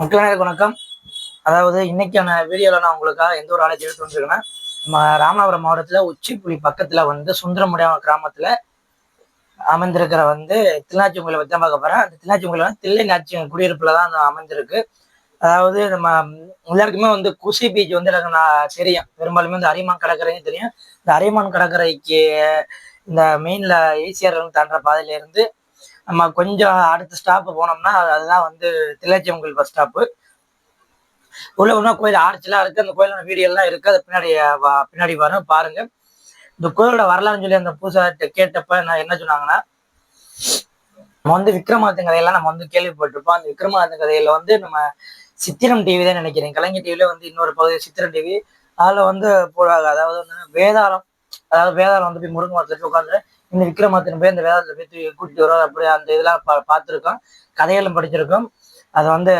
மக்களுக்கு வணக்கம். அதாவது இன்னைக்கான வீடியோவில் நான் உங்களுக்காக எந்த ஒரு ஆலோசனை எடுத்து வந்துருக்கேன்னா, நம்ம ராமநாதபுரம் மாவட்டத்தில் உச்சிப்புலி பக்கத்தில் வந்து சுந்தரமுடியாம கிராமத்தில் அமைந்திருக்கிற வந்து தில்லாச்சி கோயிலை பற்றி தான் பார்க்க போகிறேன். அந்த தில்லாச்சி கோயில் வந்து தில்லை நாச்சியம் குடியிருப்பில் தான் அமைந்திருக்கு. அதாவது நம்ம எல்லாருக்குமே வந்து குசி பீச் வந்து எனக்கு நான் தெரியும். பெரும்பாலுமே இந்த அரிமான் கடற்கரையும் தெரியும். இந்த அரிமான் கடற்கரைக்கு இந்த மெயினில் ஈசிஆர் தாண்டுற பாதையிலேருந்து நம்ம கொஞ்சம் அடுத்த ஸ்டாப்பு போனோம்னா அதுதான் வந்து தில்லைச்சியம் கோயில் பஸ் ஸ்டாப்பு. உள்ள ஒன்றும் கோயில் ஆர்ச்செல்லாம் இருக்கு. அந்த கோயிலோட வீடியோ எல்லாம் இருக்கு. அது பின்னாடி வரும் பாருங்க. இந்த கோயிலோட வரலாறுன்னு சொல்லி அந்த பூசாரிட்ட கேட்டப்ப நான் என்ன சொன்னாங்கன்னா, நம்ம வந்து விக்ரமாதித்தன் கதையெல்லாம் நம்ம வந்து கேள்விப்பட்டிருப்போம். அந்த விக்ரமாதித்தன் கதையில வந்து நம்ம சித்திரம் டிவி தான் நினைக்கிறேன். கலைஞர் டிவில வந்து இன்னொரு பகுதி சித்திரம் டிவி அதுல வந்து போடுவாங்க. அதாவது வந்து வேதாளம் வந்து போய் முருங்கை மரத்துல போய் உட்காந்து இந்த விக்ரமாதித்தன் போய் அந்த வேதாளத்தை போய் கூட்டிட்டு வரும். அப்படி அந்த இதெல்லாம் பார்த்துருக்கோம். கதையெல்லாம் படிச்சிருக்கோம். அதை வந்து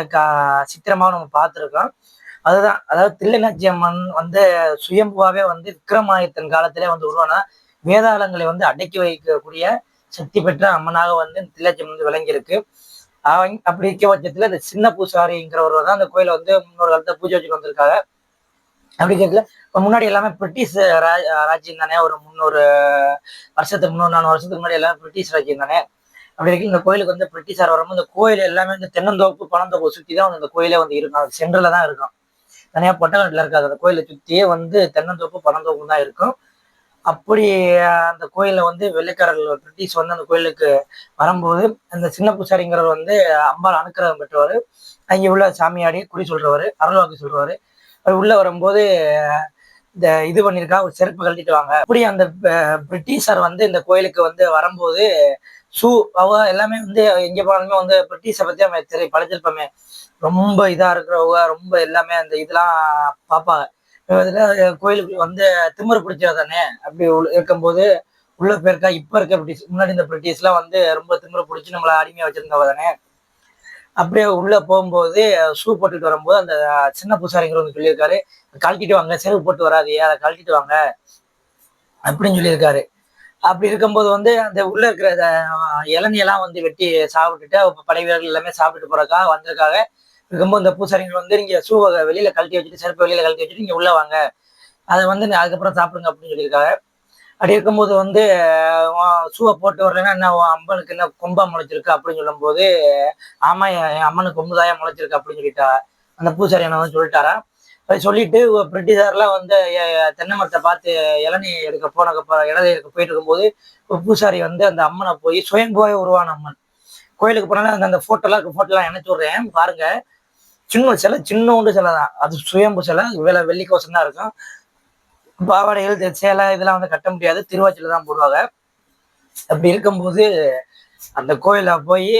சித்திரமாவும் நம்ம பார்த்துருக்கோம். அதுதான் அதாவது தில்லை நாச்சியம்மன் வந்து சுயம்புவாவே வந்து விக்ரமாதித்தன் காலத்திலே வந்து உருவானா வேதாளங்களை வந்து அடக்கி வைக்கக்கூடிய சக்தி பெற்ற அம்மனாக வந்து தில்லைச்சியம்மன் வந்து விளங்கியிருக்கு. அப்படி இருக்க பட்சத்துல இந்த சின்ன பூசாரிங்கிறவர் தான் அந்த கோயிலை வந்து முன்னொரு காலத்துல பூஜை வச்சுட்டு வந்திருக்காங்க. அப்படி கேட்கல இப்போ முன்னாடி எல்லாமே பிரிட்டிஷ் ராஜ்யம் தானே. ஒரு 300 வருஷத்துக்கு முன்னாடி எல்லாமே பிரிட்டிஷ் ராஜ்யம் தானே. அப்படி இருக்கு இந்த கோயிலுக்கு வந்து பிரிட்டிஷார் வரும்போது இந்த கோயில் எல்லாமே வந்து தென்னந்தோப்பு பனந்தோப்பு சுற்றி தான் வந்து இந்த கோயிலே வந்து இருக்கும். அது சென்டர்ல தான் இருக்கும். தனியாக பொட்டநாட்டில் இருக்காது. அந்த கோயிலை சுற்றியே வந்து தென்னந்தோப்பு பனந்தோப்பு தான் இருக்கும். அப்படி அந்த கோயிலில் வந்து வெள்ளைக்காரர்கள் பிரிட்டிஷ் வந்து அந்த கோயிலுக்கு வரும்போது அந்த சின்ன பூசாரிங்கிறவர் வந்து அம்பாள் அனுக்கிரகம் பெற்றவர். அங்கே உள்ள சாமியாடி குடி சொல்றவர், அருள்வாக்கு சொல்றவர். அவர் உள்ள வரும்போது இந்த இது பண்ணியிருக்கா ஒரு செருப்பு கழட்டிட்டு வாங்க. அப்படி அந்த பிரிட்டிஷார் வந்து இந்த கோயிலுக்கு வந்து வரும்போது எல்லாமே வந்து எங்க போனாலுமே வந்து பிரிட்டிஷை பத்தி நம்ம படைச்சிருப்போமே. ரொம்ப இதா இருக்கிறவங்க ரொம்ப எல்லாமே அந்த இதெல்லாம் பார்ப்பாங்க. இதுல கோயிலுக்கு வந்து திமிரு பிடிச்சா தானே. அப்படி இருக்கும்போது உள்ள போயிருக்கா இப்ப இருக்க பிரிட்டிஷ் முன்னாடி இந்த பிரிட்டிஷ்லாம் வந்து ரொம்ப திமிரு பிடிச்சி நம்மளை அடிமையா வச்சிருந்தவங்க தானே. அப்படியே உள்ள போகும்போது ஷூ போட்டுட்டு வரும்போது அந்த சின்ன பூசாரிங்கிற வந்து சொல்லியிருக்காரு, கழட்டிட்டு வாங்க, செருப்பு போட்டு வராது, அதை கழட்டிட்டு வாங்க அப்படின்னு சொல்லியிருக்காரு. அப்படி இருக்கும்போது வந்து அந்த உள்ள இருக்கிற இளநியெல்லாம் வந்து வெட்டி சாப்பிட்டுட்டு படை வீரர்கள் எல்லாமே சாப்பிட்டுட்டு போறதுக்காக வந்திருக்காங்க. இருக்கும்போது இந்த பூசாரிகள் வந்து நீங்க ஷூவை வெளியில கழட்டி வச்சுட்டு செருப்பை வெளியில கழட்டி வச்சுட்டு நீங்க உள்ள வாங்க, அதை வந்து அதுக்கப்புறம் சாப்பிடுங்க அப்படின்னு சொல்லியிருக்காங்க. அப்படி இருக்கும்போது வந்து ஷூவை போட்டு வரலன்னா என்ன அம்மனுக்கு என்ன கொம்பா முளைச்சிருக்கு அப்படின்னு சொல்லும்போது, ஆமா என் அம்மனுக்கு கொம்புதாயா முளைச்சிருக்கு அப்படின்னு சொல்லிட்டா அந்த பூசாரி என்ன வந்து சொல்லிட்டாரா. சொல்லிட்டு பிரிட்டிஷார்லாம் வந்து தென்னை மரத்தை பார்த்து இளநீ இளநீ எடுக்க போயிட்டு இருக்கும்போது பூசாரி வந்து அந்த அம்மனை போய் சுயம்புவாய் உருவான அம்மன் கோயிலுக்கு போனாலும் அந்த போட்டோலாம் இணைச்சு விடுறேன் பாருங்க. சின்னோண்டு சிலை தான் அது. சுயம்பு சிலை வெள்ளிக்கோசம் தான் இருக்கும். பாவாடைகள் சேலை இதெல்லாம் வந்து கட்ட முடியாது, திருவாச்சியில தான் போடுவாங்க. அப்படி இருக்கும்போது அந்த கோயில போய்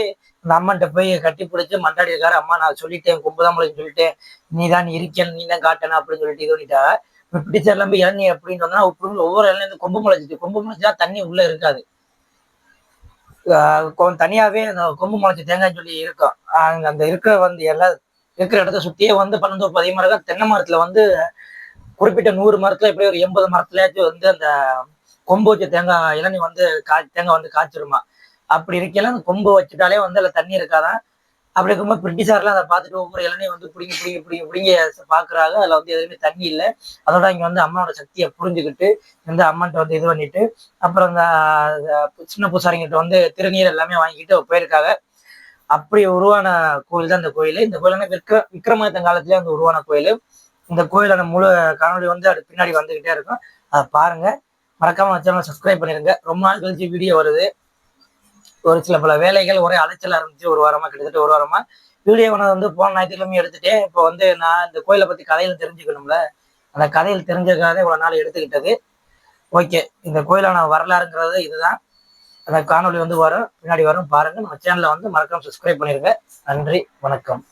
அந்த அம்மன்ட்ட போய் கட்டி பிடிச்சி மண்டாடி இருக்காரு. அம்மா நான் சொல்லிட்டேன் கும்பதாமலைன்னு சொல்லிட்டேன், நீ தான் இருக்கேன் நீ தான் காட்டணும் அப்படின்னு சொல்லிட்டு இது பண்ணிட்டா. பிடிச்ச எல்லாம் போய் இளநீ அப்படின்னு சொன்னா ஒவ்வொரு இளநீ கொம்பு முளைச்சிச்சா தண்ணி உள்ள இருக்காது. தனியாவே அந்த கொம்பு முளைச்சி தேங்காய்னு சொல்லி இருக்கும். அந்த இருக்கிற வந்து எல்லாம் இருக்கிற இடத்த சுத்தியே வந்து பன்னெண்டு அதிகமாக இருக்கும். தென்னை மரத்துல வந்து குறிப்பிட்ட 100 மரத்துல இப்படி ஒரு 80 மரத்துலயாச்சும் வந்து அந்த கொம்பு வச்ச தேங்காய் இளநீ வந்து தேங்காய் வந்து காய்ச்சிருமா. அப்படி இருக்கையில அந்த கொம்பு வச்சுட்டாலே வந்து அதில் தண்ணி இருக்காதான். அப்படி இருக்கும்போது பிரிட்டிஷார்லாம் அதை பார்த்துட்டு ஒவ்வொரு இளநியும் வந்து பிடிங்கி பாக்குறாங்க. அதுல வந்து எதுவுமே தண்ணி இல்லை. அதோட இங்க வந்து அம்மனோட சக்தியை புரிஞ்சுக்கிட்டு இந்த அம்மன்ட்ட வந்து இது பண்ணிட்டு அப்புறம் இந்த சின்ன பூசாரிங்கிட்ட வந்து திருநீர் எல்லாமே வாங்கிட்டு போயிருக்காங்க. அப்படி உருவான கோயில் தான் இந்த கோயில். இந்த கோயில் விக்ரமாதித்தன் காலத்திலே வந்து உருவான கோயில். இந்த கோயிலோட முழு காணொலி வந்து அது பின்னாடி வந்துகிட்டே இருக்கும். அதை பாருங்க. மறக்காம சேனலை சப்ஸ்கிரைப் பண்ணிருங்க. ரொம்ப நாள் கழிச்சு வீடியோ வருது. ஒரு சில பல வேலைகள் ஒரே அலைச்சல் ஆரம்பிச்சு கிட்டத்தட்ட ஒரு வாரமா வீடியோ வந்து போன ஞாயிற்றுக்கிழமை எடுத்துட்டேன். இப்போ வந்து நான் இந்த கோயிலை பத்தி கதையில் தெரிஞ்சுக்கணும்ல, அந்த கதையில் தெரிஞ்சுக்கிறதே இவ்வளவு நாள் எடுத்துக்கிட்டது. ஓகே, இந்த கோயிலான வரலாறுங்கிறது இதுதான். அந்த காணொலி வந்து பின்னாடி வரும் பாருங்க. நம்ம சேனலை வந்து மறக்காம சப்ஸ்கிரைப் பண்ணிருங்க. நன்றி, வணக்கம்.